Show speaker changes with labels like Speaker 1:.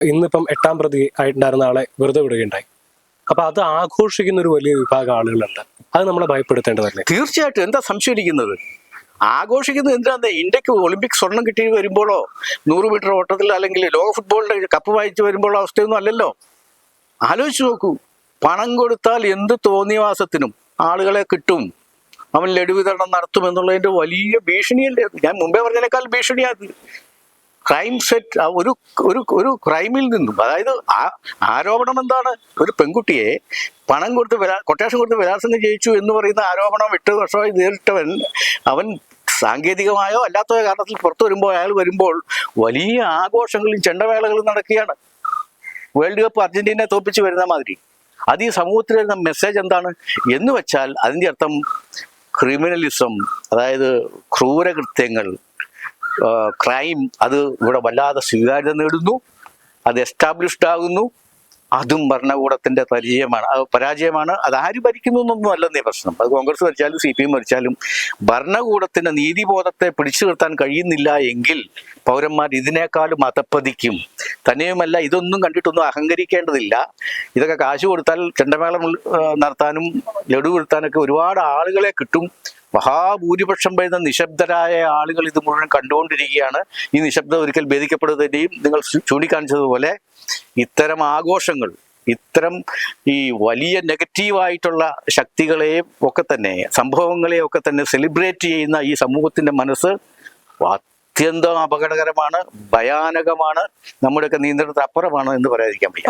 Speaker 1: ഇന്നിപ്പം 8ാം പ്രതി ആയിട്ടുണ്ടായിരുന്ന ആളെ വെറുതെ വിടുകയുണ്ടായി. അപ്പൊ അത് ആഘോഷിക്കുന്ന ഒരു വലിയ വിഭാഗം ആളുകളുണ്ട്. അത് നമ്മളെ ഭയപ്പെടുത്തേണ്ടതല്ലേ?
Speaker 2: തീർച്ചയായിട്ടും. എന്താ സംശയിക്കുന്നത്? ആഘോഷിക്കുന്നത് എന്തിനാണ്? ഇന്ത്യക്ക് ഒളിമ്പിക് സ്വർണം കിട്ടി വരുമ്പോഴോ 100 മീറ്റർ ഓട്ടത്തിൽ അല്ലെങ്കിൽ ലോക ഫുട്ബോളിന്റെ കപ്പ് വായിച്ച് വരുമ്പോഴോ അവസ്ഥയൊന്നും അല്ലല്ലോ. ആലോചിച്ച് നോക്കൂ. പണം കൊടുത്താൽ എന്ത് തോന്നിയവാസത്തിനും ആളുകളെ കിട്ടും, അവൻ ലഡു വിതരണം നടത്തുമെന്നുള്ളതിന്റെ വലിയ ഭീഷണിയല്ലേ? ഞാൻ മുമ്പേ പറഞ്ഞതിനേക്കാൾ ഭീഷണിയാണ്. ക്രൈം സെറ്റ് ഒരു ഒരു ഒരു ക്രൈമിൽ നിന്നും, അതായത് ആരോപണം എന്താണ്? ഒരു പെൺകുട്ടിയെ പണം കൊടുത്ത് കൊട്ടേഷൻ കൊടുത്ത് ബലാത്സംഗം ചെയ്യിച്ചു എന്ന് പറയുന്ന ആരോപണം 8 വർഷമായി നേരിട്ടവൻ, അവൻ സാങ്കേതികമായോ അല്ലാത്ത കാരണത്തിൽ പുറത്തു വരുമ്പോൾ അയാൾ വരുമ്പോൾ വലിയ ആഘോഷങ്ങളും ചെണ്ടമേളകളും നടക്കുകയാണ്. വേൾഡ് കപ്പ് അർജന്റീനയെ തോൽപ്പിച്ച് വരുന്ന മാതിരി. അത് ഈ സമൂഹത്തിൽ വരുന്ന മെസ്സേജ് എന്താണ് എന്ന് വെച്ചാൽ അതിൻ്റെ അർത്ഥം ക്രിമിനലിസം, അതായത് ക്രൂരകൃത്യങ്ങൾ, ക്രൈം, അത് ഇവിടെ വല്ലാതെ സ്വീകാര്യത നേടുന്നു, അത് എസ്റ്റാബ്ലിഷ്ഡ് ആകുന്നു. അതും ഭരണകൂടത്തിന്റെ പരാജയമാണ്. അത് ആര് ഭരിക്കുന്നു എന്നൊന്നും അല്ലെന്നേ പ്രശ്നം. അത് കോൺഗ്രസ് ഭരിച്ചാലും CPM ഭരിച്ചാലും ഭരണകൂടത്തിന്റെ നീതിബോധത്തെ പിടിച്ചു നിർത്താൻ കഴിയുന്നില്ല എങ്കിൽ പൗരന്മാർ ഇതിനേക്കാളും അധപ്പതിക്കും. തന്നെയുമല്ല, ഇതൊന്നും കണ്ടിട്ടൊന്നും അഹങ്കരിക്കേണ്ടതില്ല. ഇതൊക്കെ കാശ് കൊടുത്താൽ ചെണ്ടമേളം നടത്താനും ലഡു കൊടുത്താനൊക്കെ ഒരുപാട് ആളുകളെ കിട്ടും. മഹാഭൂരിപക്ഷം വരുന്ന നിശബ്ദരായ ആളുകൾ ഇത് മുഴുവൻ കണ്ടുകൊണ്ടിരിക്കുകയാണ്. ഈ നിശബ്ദത ഒരിക്കൽ ഭേദിക്കപ്പെടുന്നതിൻ്റെയും നിങ്ങൾ ചൂണ്ടിക്കാണിച്ചതുപോലെ ഇത്തരം ആഘോഷങ്ങൾ, ഇത്തരം ഈ വലിയ നെഗറ്റീവായിട്ടുള്ള ശക്തികളെയും ഒക്കെ തന്നെ, സംഭവങ്ങളെയും ഒക്കെ തന്നെ സെലിബ്രേറ്റ് ചെയ്യുന്ന ഈ സമൂഹത്തിന്റെ മനസ്സ് അത്യന്തം അപകടകരമാണ്, ഭയാനകമാണ്, നമ്മുടെയൊക്കെ നിയന്ത്രണത്തിന് അപ്പുറമാണ് എന്ന് പറയാതിരിക്കാൻ വയ്യ.